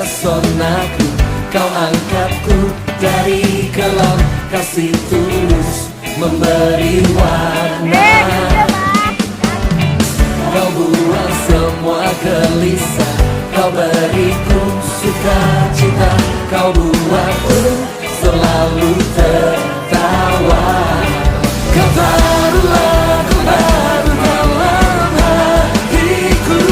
pesonaku, kau angkatku dari kelam, kasih tulus memberi warna. Kau buang semua gelisah, kau beriku sukacita, kau buatku selalu tertawa. Kau taruh lagu baru dalam hatiku,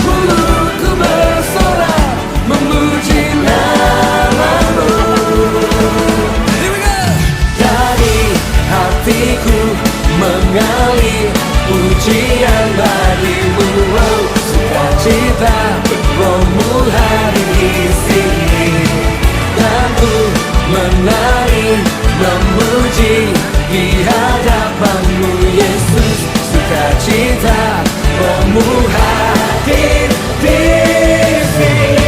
mulutku bersorak memuji namamu. Dari hatiku mengalir pujian bagimu, oh, sukacita rohmu hadir di sini, dan ku menari memuji di hadapanmu Yesus. Sukacita rohmu hadir di sini.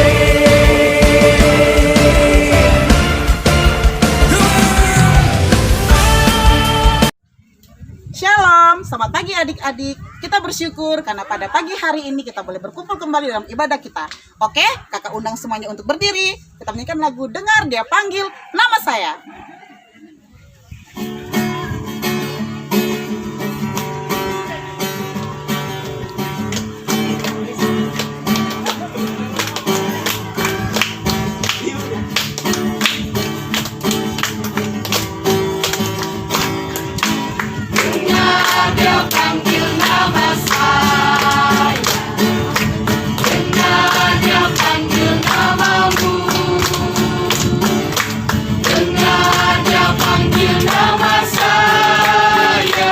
Shalom, selamat pagi adik-adik. Kita bersyukur karena pada pagi hari ini kita boleh berkumpul kembali dalam ibadah kita. Oke, kakak undang semuanya untuk berdiri. Kita menyanyikan lagu Dengar Dia Panggil Nama Saya. Dia panggil nama saya, dengar dia panggil namamu, dengar dia panggil nama saya,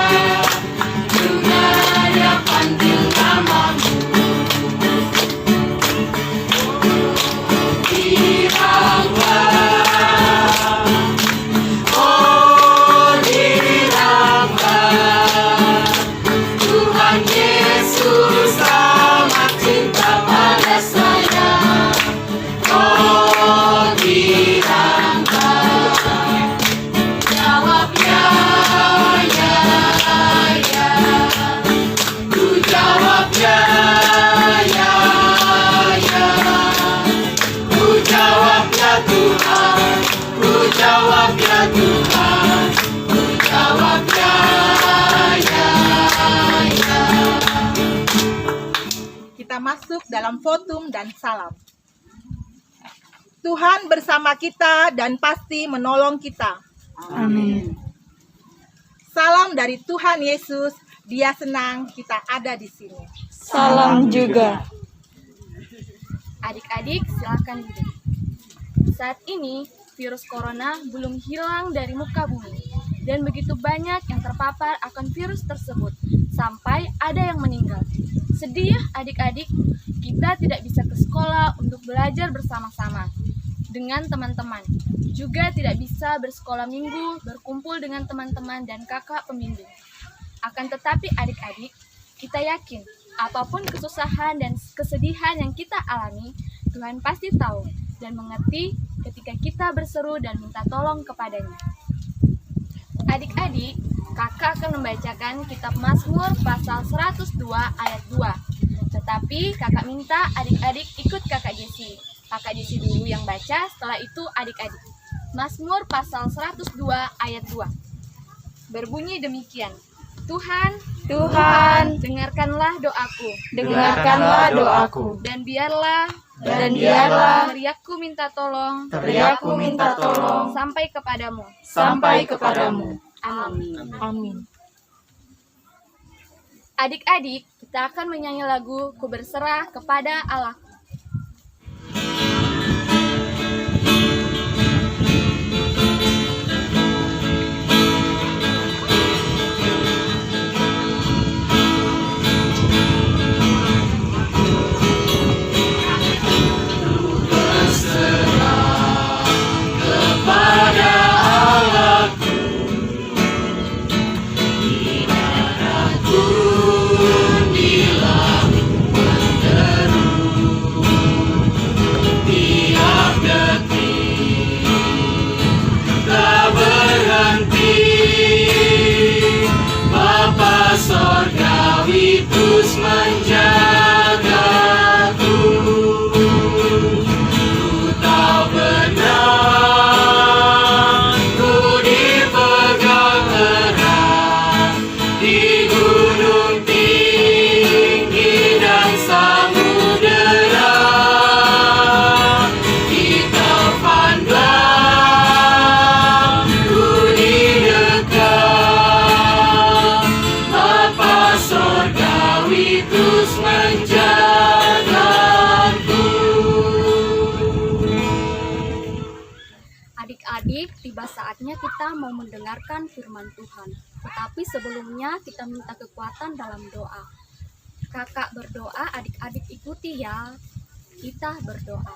dengar dia panggil namamu. Kita masuk dalam votum dan salam. Tuhan bersama kita dan pasti menolong kita. Amin. Salam dari Tuhan Yesus, Dia senang kita ada di sini. Salam juga. Adik-adik silakan duduk. Saat ini virus corona belum hilang dari muka bumi dan begitu banyak yang terpapar akan virus tersebut sampai ada yang meninggal. Sedih ya adik-adik, kita tidak bisa ke sekolah untuk belajar bersama-sama dengan teman-teman. Juga tidak bisa bersekolah minggu, berkumpul dengan teman-teman dan kakak pembimbing. Akan tetapi adik-adik, kita yakin apapun kesusahan dan kesedihan yang kita alami, Tuhan pasti tahu dan mengerti ketika kita berseru dan minta tolong kepadanya. Adik-adik, kakak akan membacakan kitab Mazmur pasal 102 ayat 2. Tetapi kakak minta adik-adik ikut kakak Jesi. Kakak Jesi dulu yang baca, setelah itu adik-adik. Mazmur pasal 102 ayat 2. Berbunyi demikian. Tuhan, dengarkanlah doaku. Dengarkanlah doaku. Dan biarlah teriakku minta tolong sampai kepadamu. Amin. Amin. Adik-adik, kita akan menyanyi lagu Ku Berserah Kepada Allah. saatnya kita mau mendengarkan firman Tuhan. Tetapi sebelumnya kita minta kekuatan dalam doa. Kakak berdoa, adik-adik ikuti ya. Kita berdoa.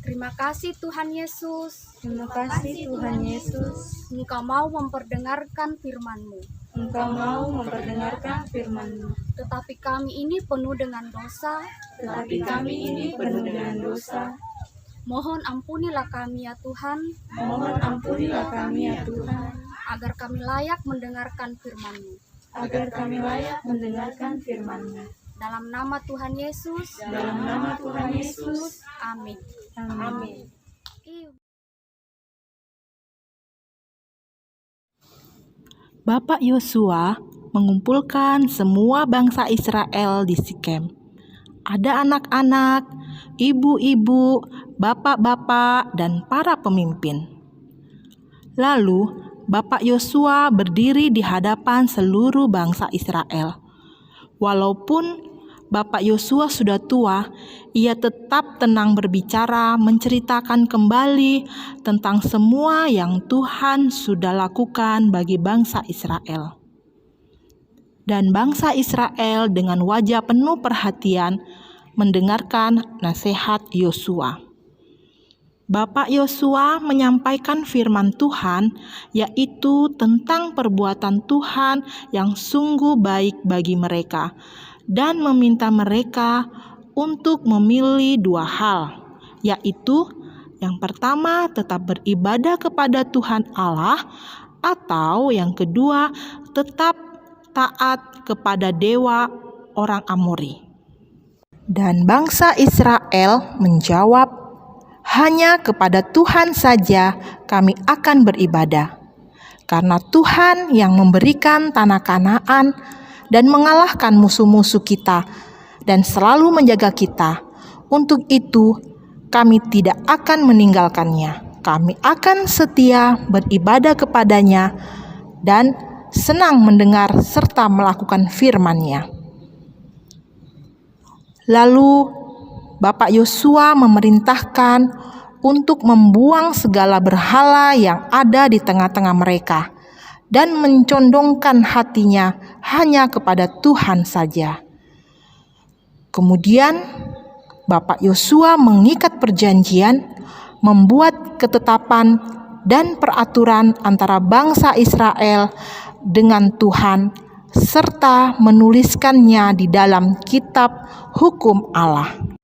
Terima kasih Tuhan Yesus. Terima kasih Tuhan Yesus. Engkau mau memperdengarkan firman-Mu. Engkau mau memperdengarkan firman-Mu. Tetapi kami ini penuh dengan dosa. Tetapi kami ini penuh dengan dosa. Mohon ampunilah kami ya Tuhan, Mohon ampunilah kami ya Tuhan, agar kami layak mendengarkan firman-Mu. agar kami layak mendengarkan firman-Mu. Dalam nama Tuhan Yesus. Dalam nama Tuhan Yesus. Amin. Amin. Bapak Yosua mengumpulkan semua bangsa Israel di Sikem. Ada anak-anak, ibu-ibu, bapak-bapak, dan para pemimpin. Lalu, Bapak Yosua berdiri di hadapan seluruh bangsa Israel. Walaupun Bapak Yosua sudah tua, ia tetap tenang berbicara, menceritakan kembali tentang semua yang Tuhan sudah lakukan bagi bangsa Israel. Dan bangsa Israel dengan wajah penuh perhatian mendengarkan nasihat Yosua. Bapak Yosua menyampaikan firman Tuhan, yaitu tentang perbuatan Tuhan yang sungguh baik bagi mereka, dan meminta mereka untuk memilih dua hal, yaitu yang pertama tetap beribadah kepada Tuhan Allah, atau yang kedua tetap taat kepada dewa orang Amori. Dan bangsa Israel menjawab, hanya kepada Tuhan saja kami akan beribadah, karena Tuhan yang memberikan tanah Kanaan dan mengalahkan musuh-musuh kita dan selalu menjaga kita. Untuk itu kami tidak akan meninggalkannya. Kami akan setia beribadah kepadanya dan senang mendengar serta melakukan firman-Nya. Lalu Bapak Yosua memerintahkan untuk membuang segala berhala yang ada di tengah-tengah mereka dan mencondongkan hatinya hanya kepada Tuhan saja. Kemudian Bapak Yosua mengikat perjanjian, membuat ketetapan dan peraturan antara bangsa Israel dengan Tuhan, serta menuliskannya di dalam kitab hukum Allah.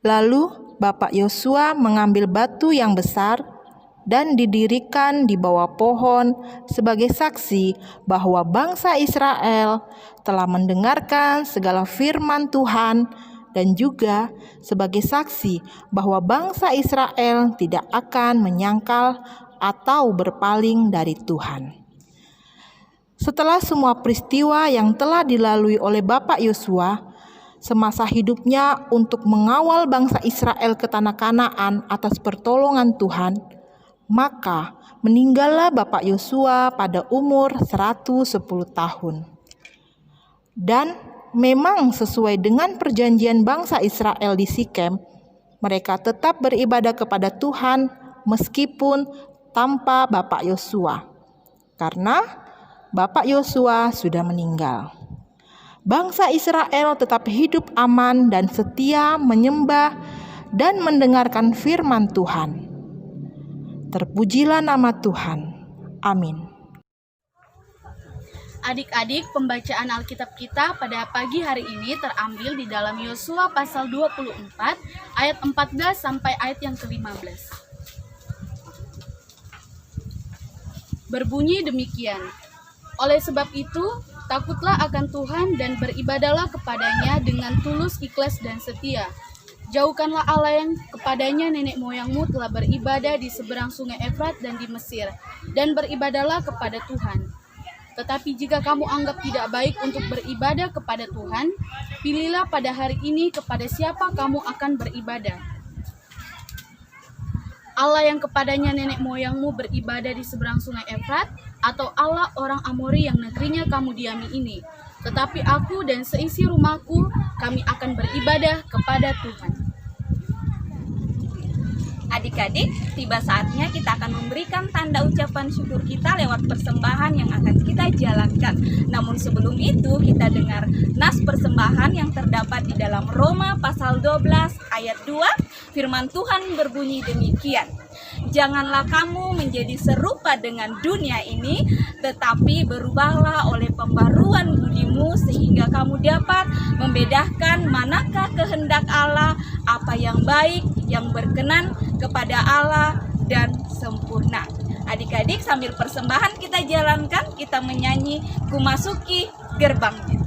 Lalu Bapak Yosua mengambil batu yang besar dan didirikan di bawah pohon sebagai saksi bahwa bangsa Israel telah mendengarkan segala firman Tuhan, dan juga sebagai saksi bahwa bangsa Israel tidak akan menyangkal atau berpaling dari Tuhan. Setelah semua peristiwa yang telah dilalui oleh Bapak Yosua semasa hidupnya untuk mengawal bangsa Israel ke tanah Kanaan atas pertolongan Tuhan, maka meninggallah Bapak Yosua pada umur 110 tahun. Dan memang sesuai dengan perjanjian bangsa Israel di Sikem, mereka tetap beribadah kepada Tuhan meskipun tanpa Bapak Yosua, karena Bapak Yosua sudah meninggal. Bangsa Israel tetap hidup aman dan setia menyembah dan mendengarkan firman Tuhan. Terpujilah nama Tuhan. Amin. Adik-adik, pembacaan Alkitab kita pada pagi hari ini terambil di dalam Yosua pasal 24 ayat 14 sampai ayat yang ke-15. Berbunyi demikian. Oleh sebab itu, takutlah akan Tuhan dan beribadahlah kepadanya dengan tulus, ikhlas, dan setia. Jauhkanlah Allah yang kepadanya nenek moyangmu telah beribadah di seberang sungai Efrat dan di Mesir, dan beribadahlah kepada Tuhan. Tetapi jika kamu anggap tidak baik untuk beribadah kepada Tuhan, pilihlah pada hari ini kepada siapa kamu akan beribadah. Allah yang kepadanya nenek moyangmu beribadah di seberang sungai Efrat, atau Allah orang Amori yang negerinya kamu diami ini. Tetapi aku dan seisi rumahku, kami akan beribadah kepada Tuhan. Adik-adik, tiba saatnya kita akan memberikan tanda ucapan syukur kita lewat persembahan yang akan kita jalankan. Namun sebelum itu, kita dengar nas persembahan yang terdapat di dalam Roma pasal 12 ayat 2. Firman Tuhan berbunyi demikian. Janganlah kamu menjadi serupa dengan dunia ini, tetapi berubahlah oleh pembaruan budimu sehingga kamu dapat membedakan manakah kehendak Allah, apa yang baik, yang berkenan kepada Allah dan sempurna. Adik-adik, sambil persembahan kita jalankan, kita menyanyi Ku Masuki Gerbangnya.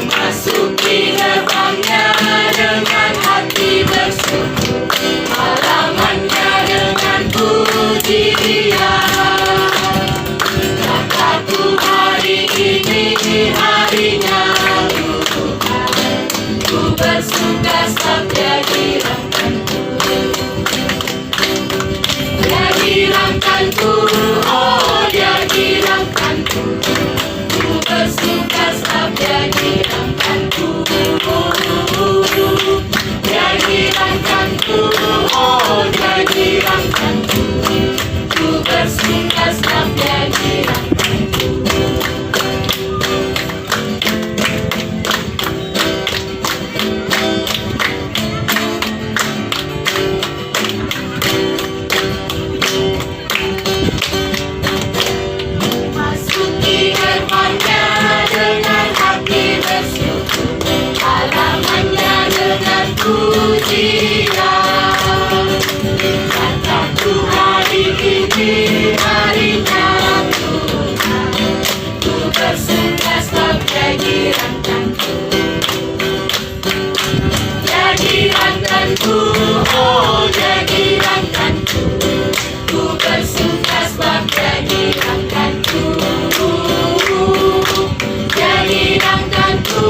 Masuki gerbangnya dengan hati bersyukur, halamannya dengan pujian. Kataku hari ini harinya Tuhan, ku bersuka sebab Dia dirahkanku. Dia dirahkanku, oh Dia dirahkanku. Ku bersuka sebab Dia dirahkanku. Dia dirahkanku, oh Dia dirahkanku. Ku bersuka sebab Dia dirahkanku. Masuki gerbangnya dengan hati bersyukur, halamannya dengan pujian. Kataku hari ini harinya Tuhan, ku bersuka sebab Dia dirahkanku. Dia dirahkanku, oh Dia dirahkanku. Ku bersuka sebab Dia dirahkanku. Dia dirahkanku,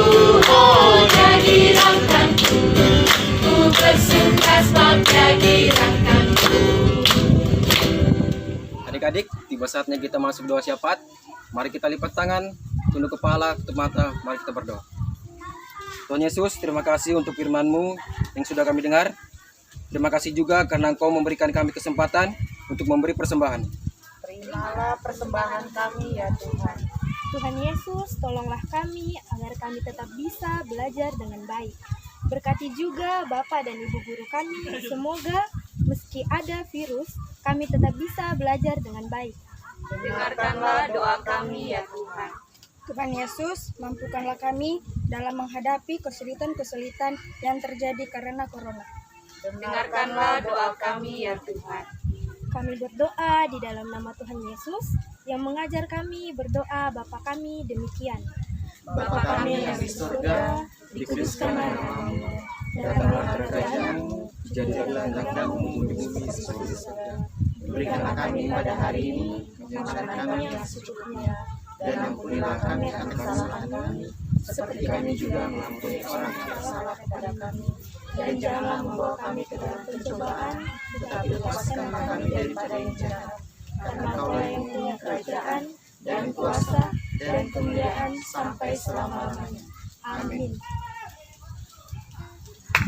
oh Dia dirahkanku. Ku bersuka sebab Dia dirahkanku. Adik-adik, tiba saatnya kita masuk doa syafaat. Mari kita lipat tangan, tunduk kepala, tutup mata, mari kita berdoa. Tuhan Yesus, terima kasih untuk firman-Mu yang sudah kami dengar. Terima kasih juga karena Engkau memberikan kami kesempatan untuk memberi persembahan. Terimalah persembahan kami ya Tuhan. Tuhan Yesus, tolonglah kami agar kami tetap bisa belajar dengan baik. Berkati juga Bapak dan Ibu guru kami, semoga meski ada virus, kami tetap bisa belajar dengan baik. Dengarkanlah doa kami ya Tuhan. Tuhan Yesus, mampukanlah kami dalam menghadapi kesulitan-kesulitan yang terjadi karena corona. Dengarkanlah doa kami ya Tuhan. Kami berdoa di dalam nama Tuhan Yesus yang mengajar kami berdoa Bapa kami demikian. Bapa kami yang di surga, Dikuduskanlah namamu, Datanglah kerajaan-Mu, jadilah kehendak-Mu di bumi seperti di surga. berikanlah kami pada hari ini makanan kami yang secukupnya, dan ampunilah kami akan kesalahan kami, seperti kami juga mengampuni orang yang bersalah kepada kami. Dan janganlah membawa kami ke dalam pencobaan, tetapi lepaskanlah kami daripada yang jahat. Karena Engkaulah yang punya kerajaan, dan kuasa, dan kemuliaan sampai selama-lamanya. Amin.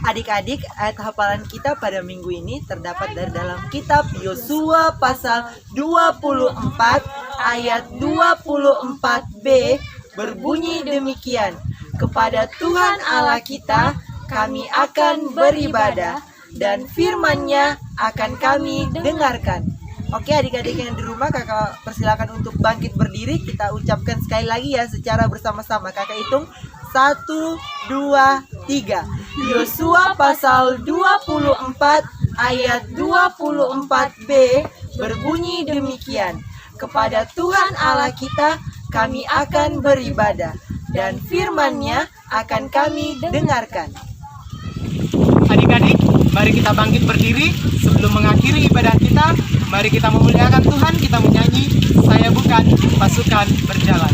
Adik-adik, ayat hafalan kita pada minggu ini terdapat dari dalam kitab Yosua pasal 24 ayat 24b berbunyi demikian. Kepada Tuhan Allah kita kami akan beribadah dan firman-Nya akan kami dengarkan. Oke adik-adik yang di rumah, kakak persilakan untuk bangkit berdiri. Kita ucapkan sekali lagi ya secara bersama-sama. Kakak hitung 1, 2, 3. Yosua pasal 24 ayat 24b berbunyi demikian. Kepada Tuhan Allah kita kami akan beribadah dan firman-Nya akan kami dengarkan. Adik-adik, mari kita bangkit berdiri. Sebelum mengakhiri ibadah kita, mari kita memuliakan Tuhan. Kita menyanyi Saya Bukan Pasukan Berjalan.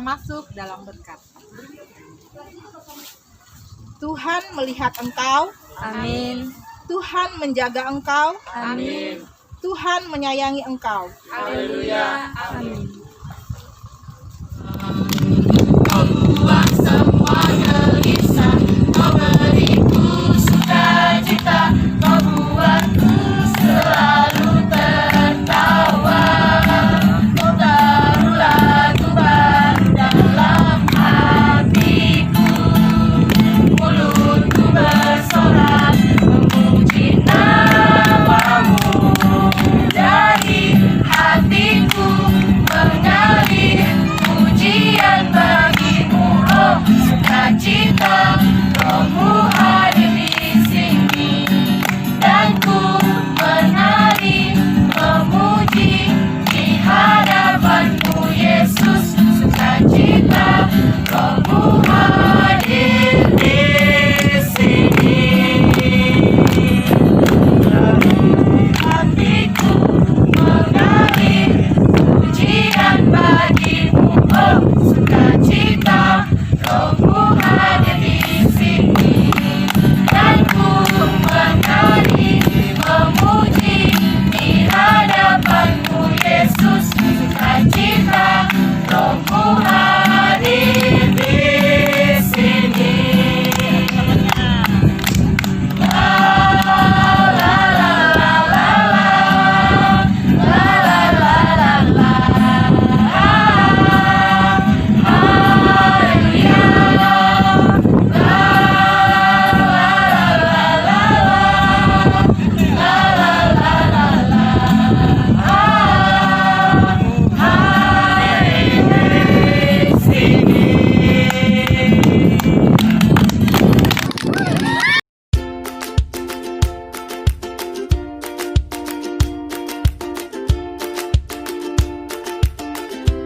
masuk dalam berkat. Tuhan melihat engkau. Amin. Tuhan menjaga engkau. Amin. Tuhan menyayangi engkau. Haleluya. Amin. Membuat semua gelisah, memberiku sukacita.